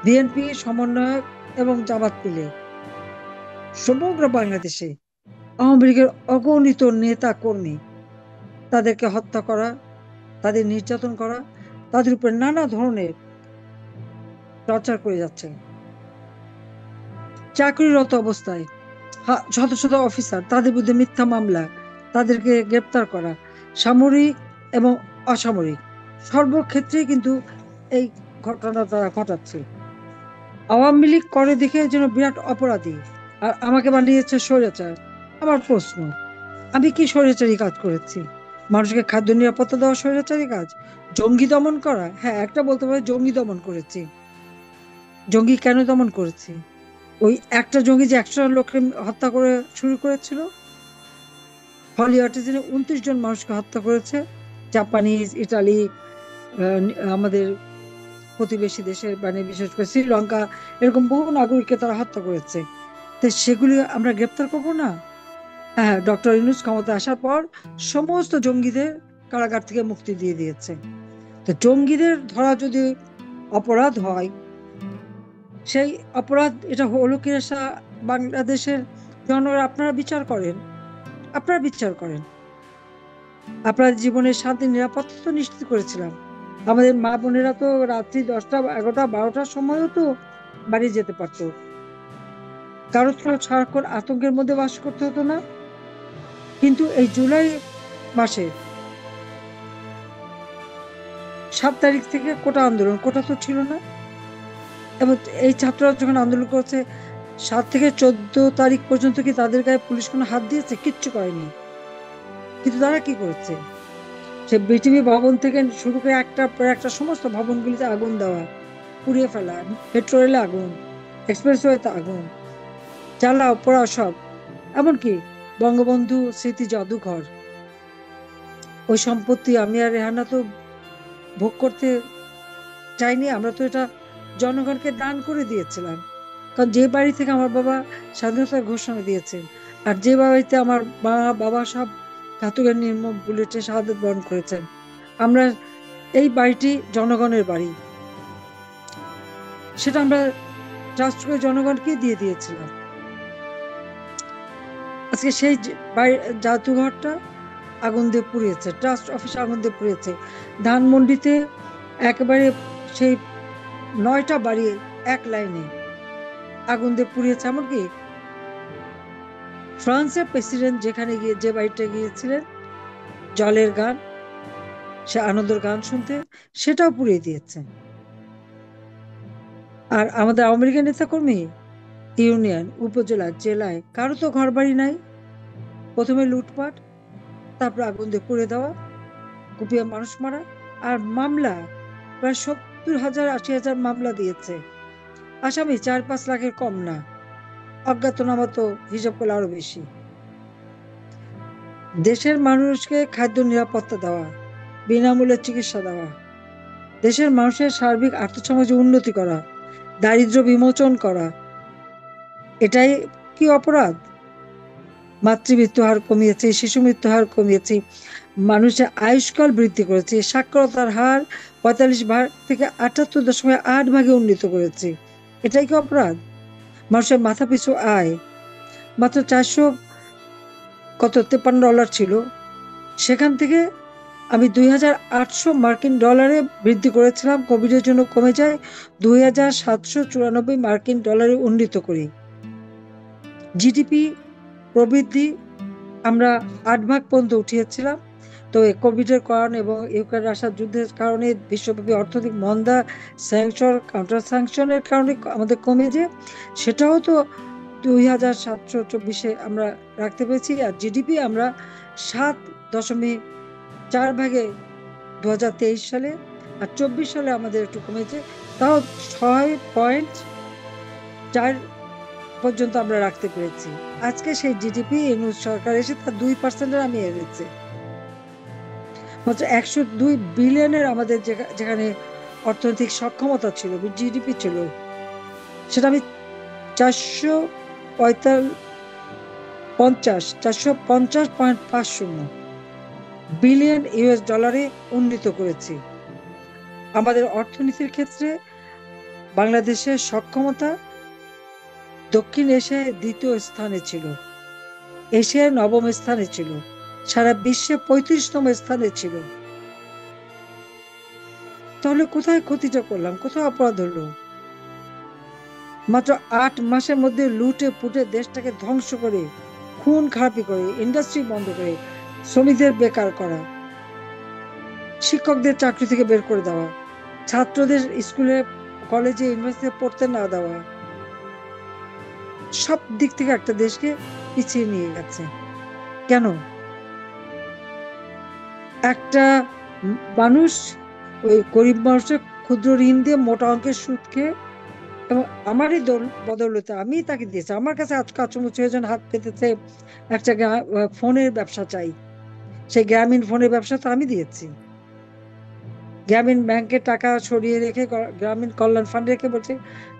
বিএনপি সমন্বয়ক এবং জামাত মিলে সমগ্র বাংলাদেশে আওয়ামী লীগের অগণিত নেতা কর্মী, তাদেরকে হত্যা করা, তাদের নির্যাতন করা, তাদের উপর নানা ধরনের টর্চার করে যাচ্ছে। চাকরিরত অবস্থায় শত শত অফিসার, তাদের বিরুদ্ধে মিথ্যা মামলা, তাদেরকে গ্রেপ্তার করা, সামরিক এবং অসামরিক সর্বক্ষেত্রে কিন্তু এই ঘটনা তারা ঘটাচ্ছে। আওয়ামী লীগ করে দেখে যেন বিরাট অপরাধী, আর আমাকে বানিয়েছে স্বৈরাচার। আমার প্রশ্ন, আমি কি স্বৈরাচারী কাজ করেছি? মানুষকে খাদ্য নিরাপত্তা দেওয়া স্বৈরাচারী কাজ? জঙ্গি দমন করা? হ্যাঁ, একটা বলতে পারে জঙ্গি দমন করেছি। জঙ্গি কেন দমন করেছি? ওই একটা জঙ্গি যে 100 লোককে হত্যা করে শুরু করেছিল, হলি আর্টিজানে 29 জন মানুষকে হত্যা করেছে। জাপানিজ, ইটালি, আমাদের প্রতিবেশী দেশের মানে বিশেষ করে শ্রীলঙ্কা, এরকম বহু নাগরিককে তারা হত্যা করেছে। তো সেগুলি আমরা গ্রেপ্তার করবো না? হ্যাঁ, ডক্টর ইউনূস ক্ষমতা আসার পর সমস্ত জঙ্গিদের কারাগার থেকে মুক্তি দিয়ে দিয়েছে। তো জঙ্গিদের ধরা যদি অপরাধ হয়, সেই অপরাধ এটা হলো কি বাংলাদেশের জনগণ আপনারা বিচার করেন, আপনারা বিচার করেন। আপনার জীবনের শান্তি নিরাপত্তা তো নিশ্চিত করেছিলাম। আমাদের মা বোনেরা তো রাত্রি 10টা 11টা 12টার সময়ও তো বাড়ি যেতে পারতো, কারো তো সারাক্ষণ আতঙ্কের মধ্যে বাস করতে হতো না। কিন্তু এই জুলাই মাসে 7 তারিখ থেকে কোটা আন্দোলন, কোটা তো ছিল না। এবং এই ছাত্ররা যখন আন্দোলন করছে 7 থেকে 14 তারিখ পর্যন্ত কি তাদের গায়ে পুলিশ কোনো হাত দিয়েছে? কিচ্ছু করেনি। কিন্তু তারা কি করেছে? সে বিটিভি ভবন থেকে শুরু করে একটার পর একটা সমস্ত ভবনগুলিতে আগুন দেওয়া, পুড়িয়ে ফেলা, মেট্রো রেলে আগুন, এক্সপ্রেসওয়েতে আগুন, জ্বালাও পোড়া সব। এমনকি বঙ্গবন্ধু স্মৃতি জাদুঘর, ওই সম্পত্তি আমি আর রেহানা তো ভোগ করতে চাইনি, আমরা তো এটা জনগণকে দান করে দিয়েছিলাম। কারণ যে বাড়ি থেকে আমার বাবা স্বাধীনতার ঘোষণা দিয়েছেন, আর যে বাড়িতে আমার মা বাবা সব ঘাতকের নির্মম বুলেটে শাহাদত বরণ করেছেন, আমরা এই বাড়িটি জনগণের বাড়ি, সেটা আমরা ট্রাস্ট করে জনগণকে দিয়ে দিয়েছিলাম। আজকে সেই জাদুঘরটা আগুন দিয়ে পুড়িয়েছে, ট্রাস্ট অফিস আগুন দিয়ে পুড়িয়েছে, ধানমন্ডিতে একেবারে সেই 9টা বাড়ি এক লাইনে আগুন দিয়ে পুড়িয়েছে। এমনকি ফ্রান্সের প্রেসিডেন্ট যেখানে গিয়ে যে বাড়িটা গিয়েছিলেন জলের গান, সে আনন্দের গান শুনতে, সেটাও পুড়িয়ে দিয়েছে। আর আমাদের আমেরিকান নেতা কর্মী, ইউনিয়ন, উপজেলা, জেলায় কারো তো ঘর বাড়ি নাই। প্রথমে লুটপাট, তারপর আগুন দিয়ে পুড়ে দেওয়া, কুপিয়ে মানুষ মারা। আর মামলা প্রায় 70,000 80,000 মামলা দিয়েছে। আসামি 4-5 লাখের কম না, অজ্ঞাতনামা তো হিসাব করলে আরো বেশি। দেশের মানুষকে খাদ্য নিরাপত্তা দেওয়া, বিনামূল্যে চিকিৎসা দেওয়া, দেশের মানুষের সার্বিক আর্থসামাজিক উন্নতি করা, দারিদ্র্য বিমোচন করা, এটাই কি অপরাধ? মাতৃমৃত্যু হার কমিয়েছে, শিশু মৃত্যু হার কমিয়েছে, মানুষের আয়ুষ্কাল বৃদ্ধি করেছে, সাক্ষরতার হার 45 ভাগ থেকে 78.8 ভাগে উন্নীত করেছে। এটাই কি অপরাধ? মানুষের মাথা পিছু আয় মাত্র 453 ছিল, সেখান থেকে আমি 2,800 মার্কিন ডলারে বৃদ্ধি করেছিলাম, কোভিডের জন্য কমে যায় 2,794 মার্কিন ডলারে উন্নীত করি। জিডিপি প্রবৃদ্ধি আমরা 8 ভাগ পর্যন্ত উঠিয়েছিলাম। তো কোভিডের কারণে এবং ইউক্রেন রাশিয়ার যুদ্ধের কারণে বিশ্বব্যাপী অর্থনৈতিক মন্দা, স্যাংশন, কাউন্টার স্যাংশনের কারণে আমাদের কমে যায়, সেটাও তো 2,724 আমরা রাখতে পেরেছি। আর জিডিপি আমরা 7.4 ভাগে 2023 সালে, আর 24 সালে আমাদের একটু কমেছে, তাও 6.4 পর্যন্ত আমরা রাখতে পেরেছি। আজকে সেই জিডিপি সরকার এসে তার 2% আমি এনেছে, মাত্র 102 বিলিয়নের আমাদের যেখানে অর্থনৈতিক সক্ষমতা ছিল, জিডিপি ছিল, সেটা আমি 450.50 বিলিয়ন ইউএস ডলারে উন্নীত করেছি। আমাদের অর্থনীতির ক্ষেত্রে বাংলাদেশের সক্ষমতা দক্ষিণ এশিয়ায় 2য় স্থানে ছিল, এশিয়ায় 9ম স্থানে ছিল, সারা বিশ্বে 35তম স্থানে ছিল। তাহলে কোথায় ক্ষতিটা করলাম, কোথায় অপরাধ হলো? মাত্র 8 মাসের মধ্যে লুটে পুটে দেশটাকে ধ্বংস করে, খুন খারাপি করে, ইন্ডাস্ট্রি বন্ধ করে, শ্রমিকদের বেকার করা, শিক্ষকদের চাকরি থেকে বের করে দেওয়া, ছাত্রদের স্কুলে কলেজে ইউনিভার্সিটিতে পড়তে না দেওয়া, সব দিক থেকে একটা দেশকে পিছিয়ে নিয়ে গেছে। কেন? একটা মানুষ, ওই গরিব মানুষের ক্ষুদ্র ঋণ দিয়ে মোটা অঙ্কের সুদ খেয়ে, এবং আমারই বদৌলতে আমি তাকে দিয়েছি, আমার কাছে আজ কাচুমুচু হয়ে হাত পেতেছে, একটা ফোনের ব্যবসা চাই, সেই গ্রামীণ ফোনের ব্যবসা তো আমি দিয়েছি। গ্রামীণ ব্যাংকে টাকা সরিয়ে রেখে, গ্রামীণ কল্যাণ ফান্ড রেখে বলছে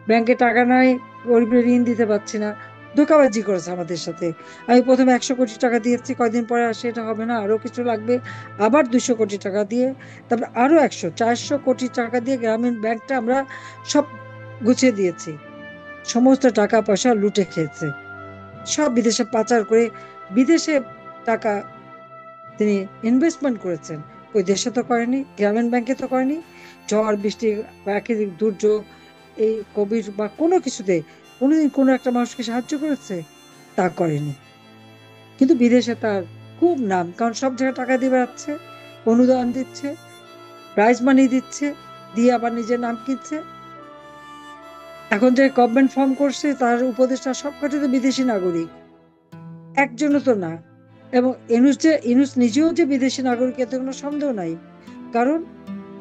ব্যাংকে টাকা নাই, গরিবের ঋণ দিতে পারছি না, ধোঁকাবাজি করেছে আমাদের সাথে। আমি প্রথমে 100 কোটি টাকা দিয়েছি, কয়দিন পরে আর সেটা হবে না, আরো কিছু লাগবে, আবার 200 কোটি টাকা দিয়ে, তারপরে আরো 400 কোটি টাকা দিয়ে গ্রামীণ ব্যাংকটা আমরা সব গুছিয়ে দিয়েছি। সমস্ত টাকা পয়সা লুটে খেয়েছে, সব বিদেশে পাচার করে বিদেশে টাকা তিনি ইনভেস্টমেন্ট করেছেন। ওই দেশে তো করেনি, গ্রামীণ ব্যাংকে তো করেনি। ঝড় বৃষ্টি, প্রাকৃতিক দুর্যোগ, এই কোভিড বা কোনো কিছুতে কোনোদিন কোনো একটা মানুষকে সাহায্য করেছে? তা করেনি। কিন্তু বিদেশে তার খুব নাম, কারণ সব জায়গায় টাকা দিয়ে বেড়াচ্ছে, অনুদান দিচ্ছে, প্রাইজ মানি দিচ্ছে, দিয়ে আবার নিজের নাম কিনছে। এখন যে গভর্নমেন্ট ফর্ম করছে তার উপদেষ্টা সবকটি তো বিদেশি নাগরিক, একজনও তো না। এবং ইনুস নিজেও যে বিদেশি নাগরিক এতে কোনো সন্দেহ নাই, কারণ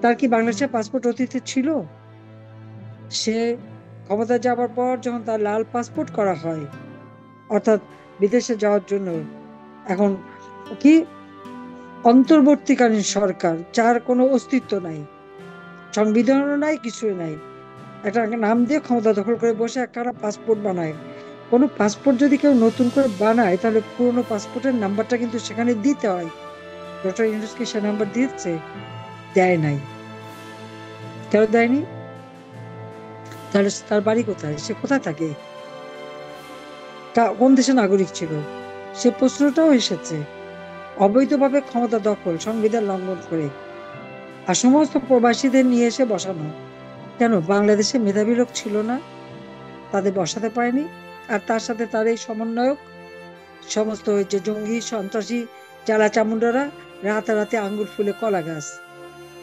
তার কি বাংলাদেশের পাসপোর্ট অতীতে ছিল? সে ক্ষমতা যাবার পর যখন তার লাল পাসপোর্ট করা হয়, অর্থাৎ বিদেশে যাওয়ার জন্য, এখন কি অন্তর্বর্তীকালীন সরকার যার কোনো অস্তিত্ব নাই, সংবিধানও নাই, কিছুই নাই, একটা নাম দিয়ে ক্ষমতা দখল করে বসে একখানা পাসপোর্ট বানায়। কোনো পাসপোর্ট যদি কেউ নতুন করে বানায় তাহলে পুরোনো পাসপোর্টের নাম্বারটা কিন্তু সেখানে দিতে হয়। ডক্টর ইউনূস কি সে নাম্বার দিয়েছে? দেয় নাই। কেন দেয়নি? তাহলে তার বাড়ি কোথায়, সে কোথায় থাকে, কোন দেশের নাগরিক ছিল? সে প্রশ্নটাও এসেছে। অবৈধভাবে ক্ষমতা দখল, সংবিধান লঙ্ঘন করে, আর সমস্ত প্রবাসীদের নিয়ে এসে বসানো। কেন বাংলাদেশে মেধাবী লোক ছিল না? তাদের বসাতে পারেনি? আর তার সাথে তার এই সমন্বয়ক, সমস্ত ওই যে জঙ্গি সন্ত্রাসী চালা চামুন্ডারা, রাতারাতি আঙ্গুল ফুলে কলা গাছ।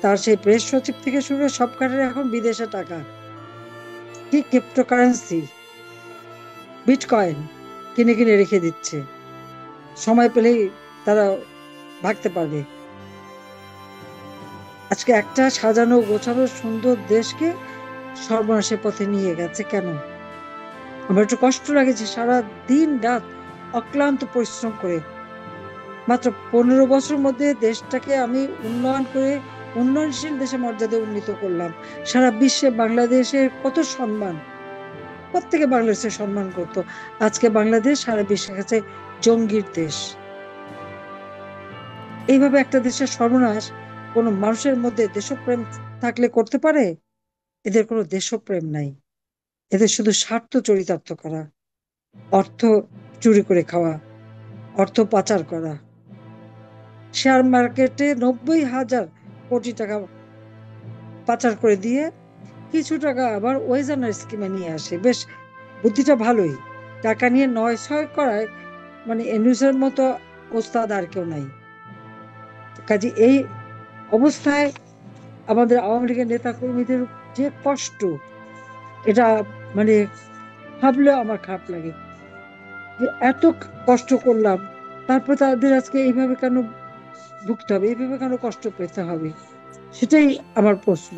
তার সেই প্রেস সচিব থেকে শুরু করে সব কাটারে এখন বিদেশে টাকা, কি ক্রিপ্টোকারেন্সি, বিটকয়েন কিনে কিনে রেখে দিচ্ছে, সময় পেলেই তারা ভাগতে পারবে। আজকে একটা সাজানো গোছানো সুন্দর দেশকে সর্বনাশের পথে নিয়ে গেছে। কেন? আমার একটু কষ্ট লাগে যে সারা দিন রাত অক্লান্ত পরিশ্রম করে মাত্র 15 বছরের মধ্যে দেশটাকে আমি উন্নয়ন করে উন্নয়নশীল দেশে মর্যাদা উন্নীত করলাম। সারা বিশ্বে বাংলাদেশের কত সম্মান, প্রত্যেকে বাংলাদেশের সম্মান করত। আজকে বাংলাদেশ সারা বিশ্বের কাছে জঙ্গির দেশ। এইভাবে একটা দেশের সর্বনাশ কোন মানুষের মধ্যে দেশপ্রেম থাকলে করতে পারে? এদের কোনো দেশপ্রেম নাই, এদের শুধু স্বার্থ চরিতার্থ করা, অর্থ চুরি করে খাওয়া, অর্থ পাচার করা। শেয়ার মার্কেটে 90,000 কোটি টাকা পাচার করে দিয়ে কিছু টাকা আবার ওয়েজানার স্কিমে নিয়ে আসে। বেশ বুদ্ধিটা ভালোই, টাকা নিয়ে নয় ছয় করায় মানে এনুসের মতো ওস্তাদ আর কেউ নাই। কাজে এই অবস্থায় আমাদের আওয়ামী লীগের নেতা কর্মীদের যে কষ্ট, এটা মানে ভাবলেও আমার খারাপ লাগে যে এত কষ্ট করলাম, তারপর তাদের আজকে এইভাবে কেন ভুগতে হবে, এইভাবে কেন কষ্ট পেতে হবে? সেটাই আমার প্রশ্ন।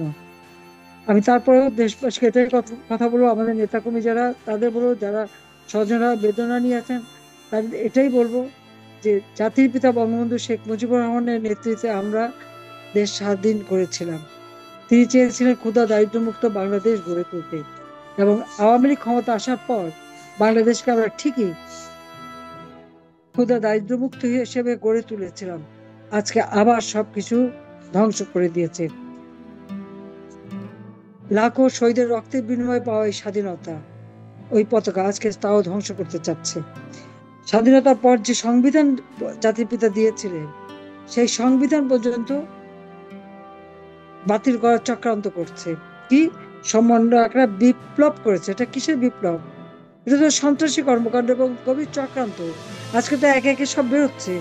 আমি তারপরেও দেশবাসীকে এটাই কথা বলবো, আমাদের নেতাকর্মী যারা তাদের বলবো, যারা স্বজনরা বেদনা নিয়ে আছেন তাদের এটাই বলবো যে জাতির পিতা বঙ্গবন্ধু শেখ মুজিবুর রহমানের নেতৃত্বে আমরা দেশ স্বাধীন করেছিলাম। তিনি চেয়েছিলেন ক্ষুধা দারিদ্র্যমুক্ত বাংলাদেশ গড়ে তুলতে, এবং আওয়ামী লীগ ক্ষমতা আসার পর বাংলাদেশকে আমরা ঠিকই ক্ষুধা দারিদ্র্যমুক্ত হিসেবে গড়ে তুলেছিলাম। আজকে আবার সবকিছু ধ্বংস করে দিয়েছে। লাখো শহীদের রক্তের বিনিময়ে পাওয়া এই স্বাধীনতা, ওই পতাকা আজকে তাও ধ্বংস করতে চাচ্ছে। স্বাধীনতার পর যে সংবিধান জাতির পিতা দিয়েছিলেন, সেই সংবিধান পর্যন্ত বাতিল করার চক্রান্ত করছে। কি সমন্বয়করা বিপ্লব করেছে, এটা কিসের বিপ্লব? এটা তো সন্ত্রাসী কর্মকাণ্ড এবং গভীর চক্রান্ত। আজকে তো একে একে সব বেরোচ্ছে।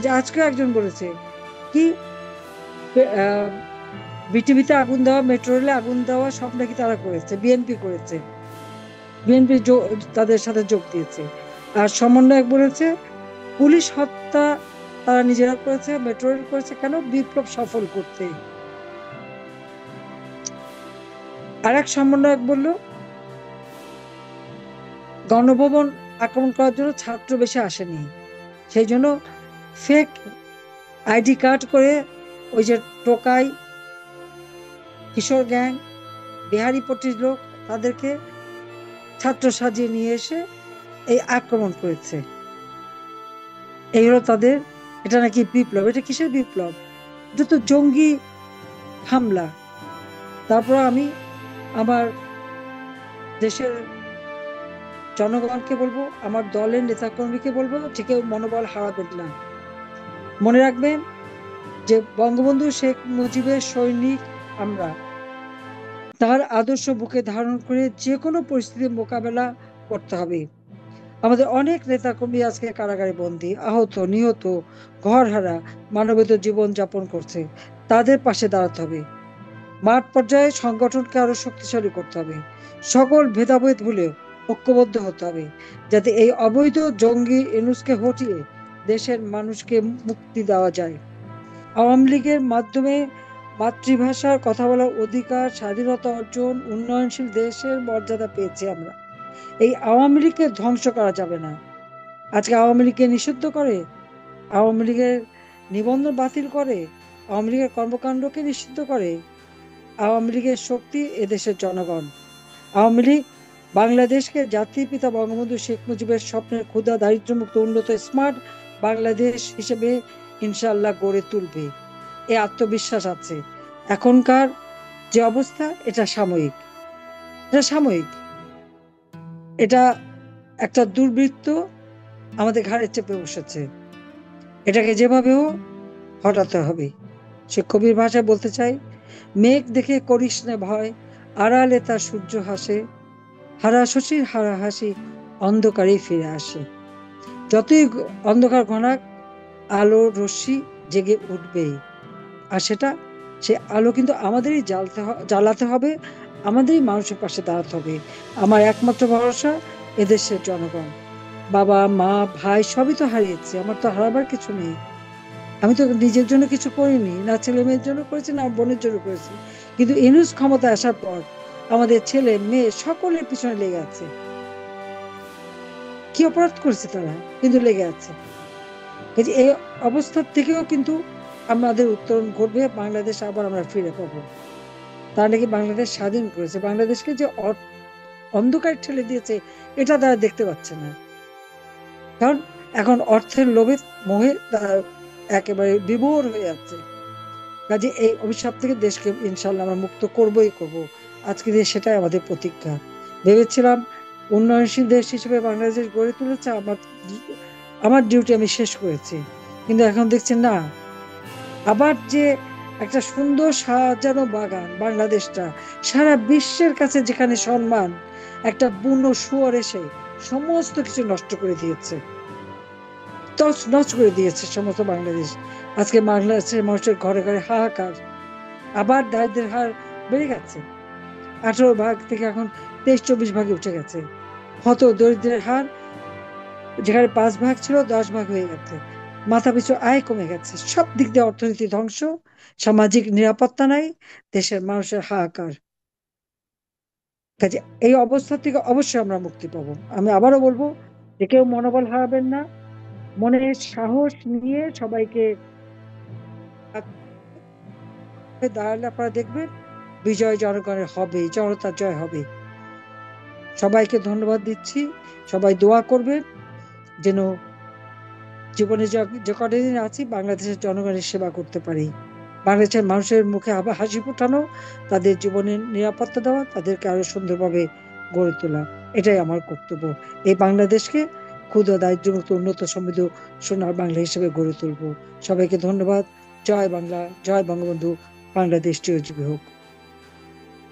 যে আজকেও একজন বলেছে কি বিটিভিতে আগুন দেওয়া, মেট্রো রেলে আগুন দেওয়া সব নাকি তারা করেছে, বিএনপি করেছে, বিএনপি তাদের সাথে যোগ দিয়েছে। আর সমন্বয়ক বলেছে পুলিশ হত্যা তারা নিজেরা করেছে, মেট্রো রেল করেছে, কেন? বিপ্লব সফল করতে। আর এক সমন্বয়ক বলল গণভবন আক্রমণ করার জন্য ছাত্র বেশি আসেনি, সেই জন্য ফেক আইডি কার্ড করে ওই যে টোকাই কিশোর গ্যাং, বিহারি পট্টির লোক, তাদেরকে ছাত্র সাজিয়ে নিয়ে এসে এই আক্রমণ করেছে। এই হলো তাদের, এটা নাকি বিপ্লব। এটা কিসের বিপ্লব? এটা তো জঙ্গি হামলা। তারপর আমি আমার দেশের জনগণকে বলবো, আমার দলের নেতাকর্মীকে বলবো যে কেউ মনোবল হারাবেন না। মনে রাখবেন যে বঙ্গবন্ধু শেখ মুজিবের সৈনিক আমরা, তার আদর্শ বুকে ধারণ করে যে কোনো পরিস্থিতি মোকাবেলা করতে হবে। আমাদের অনেক নেতাকর্মী আজকে কারাগারে বন্দী, আহত, নিহত, ঘরহারা, মানবেতর জীবন যাপন করছে। তাদের পাশে দাঁড়াতে হবে। মাঠ পর্যায়ে সংগঠনকে আরো শক্তিশালী করতে হবে। সকল ভেদাভেদ ভুলে ঐক্যবদ্ধ হতে হবে, যাতে এই অবৈধ জঙ্গি ইউনূসকে হটিয়ে দেশের মানুষকে মুক্তি দেওয়া যায়। আওয়ামী লীগের মাধ্যমে মাতৃভাষার কথা বলার অধিকার, স্বাধীনতা অর্জন, উন্নয়নশীল দেশের মর্যাদা পেয়েছি আমরা। এই আওয়ামী লীগকে ধ্বংস করা যাবে না। আজকে আওয়ামী লীগকে নিষিদ্ধ করে, আওয়ামী লীগের নিবন্ধন বাতিল করে, আওয়ামী লীগের কর্মকাণ্ডকে নিষিদ্ধ করে। আওয়ামী লীগের শক্তি এদেশের জনগণ। আওয়ামী লীগ বাংলাদেশকে জাতির পিতা বঙ্গবন্ধু শেখ মুজিবের স্বপ্নের ক্ষুধা দারিদ্র্যমুক্ত উন্নত স্মার্ট বাংলাদেশ হিসেবে ইনশাআল্লাহ গড়ে তুলবে, এই আত্মবিশ্বাস আছে। এখনকার যে অবস্থা, এটা সাময়িক, এটা সাময়িক। এটা একটা দুর্বৃত্ত আমাদের ঘাড়ে চেপে বসেছে, এটাকে যেভাবে হোক হটাতে হবে। সে কবির ভাষায় বলতে চাই, মেঘ দেখে করিস না ভয়, আড়ালে তার সূর্য হাসে, হারা শশীর হারা হাসি অন্ধকারেই ফিরে আসে। যতই অন্ধকার ঘনাক, আলোর রশ্মি জেগে উঠবেই। আর সে আলো কিন্তু আমাদেরই জ্বালাতে হবে, আমাদেরই মানুষের পাশে দাঁড়াতে হবে। আমার একমাত্র ভরসা এদেশের জনগণ। বাবা মা ভাই সবই তো হারিয়েছি, আমার তো হারাবার কিছু নেই। আমি তো নিজের জন্য কিছু করিনি, না ছেলে মেয়ের জন্য করেছি, না বোনের জন্য করেছি। কিন্তু ইউনূস ক্ষমতায় আসার পর আমাদের ছেলে মেয়ে সকলের পিছনে লেগে আছে। কি অপরাধ করেছে তারা, কিন্তু লেগে আছে। এই অবস্থা থেকেও কিন্তু আমাদের উত্তরণ ঘটবে, বাংলাদেশ আবার আমরা ফিরে পাবো। তারা নাকি বাংলাদেশ স্বাধীন করেছে, বাংলাদেশকে যে অন্ধকার ঠেলে দিয়েছে এটা তারা দেখতে পাচ্ছে না। কারণ এখন অর্থের লোভে মোহে তারা একেবারে বিভোর হয়ে যাচ্ছে। কাজে এই অভিশাপ থেকে দেশকে ইনশাল্লাহ আমরা মুক্ত করবই করব। আজকে দিয়ে সেটাই আমাদের প্রতিজ্ঞা। ভেবেছিলাম উন্নয়নশীল দেশ হিসেবে বাংলাদেশ গড়ে তুলেছে, আমার ডিউটি আমি শেষ করেছি। কিন্তু এখন দেখছি না, আবার যে একটা সুন্দর সাজানো বাগান বাংলাদেশটা, সারা বিশ্বের কাছে যেখানে সম্মান, একটা বুনো শুয়োর এসে সমস্ত কিছু নষ্ট করে দিয়েছে, নষ্ট করে দিয়েছে সমস্ত বাংলাদেশ। আজকে বাংলাদেশের মানুষের ঘরে ঘরে হাহাকার। আবার দারিদ্রের হার বেড়ে গেছে, 18 ভাগ থেকে এখন 23-24 ভাগে উঠে গেছে। হত দরিদ্রের হার যেখানে 5 ভাগ ছিল 10 ভাগ হয়ে গেছে। মাথা পিছু আয় কমে গেছে, সব দিক দিয়ে অর্থনীতি ধ্বংস, সামাজিক নিরাপত্তা নাই, দেশের মানুষের হাহাকার। কাজে এই অবস্থা থেকে অবশ্যই আমরা মুক্তি পাবো। আমি আবারও বলবো যে কেউ মনোবল হারাবেন না, মনে সাহস নিয়ে সবাইকে দাঁড়ালে আপনারা দেখবেন বিজয় জনগণের হবে, জনতার জয় হবে। সবাইকে ধন্যবাদ দিচ্ছি। সবাই দোয়া করবেন যেন জীবনে যে কদিন আছি বাংলাদেশের জনগণের সেবা করতে পারি, বাংলাদেশের মানুষের মুখে আবার হাসি ফোটানো, তাদের জীবনের নিরাপত্তা দেওয়া, তাদেরকে আরো সুন্দরভাবে গড়ে তোলা, এটাই আমার কর্তব্য। এই বাংলাদেশকে ক্ষুদ্র দারিদ্র্যমুক্ত উন্নত সমৃদ্ধ সোনার বাংলা হিসেবে গড়ে তুলবো। সবাইকে ধন্যবাদ। জয় বাংলা, জয় বঙ্গবন্ধু, বাংলাদেশ চিরজীবী হোক।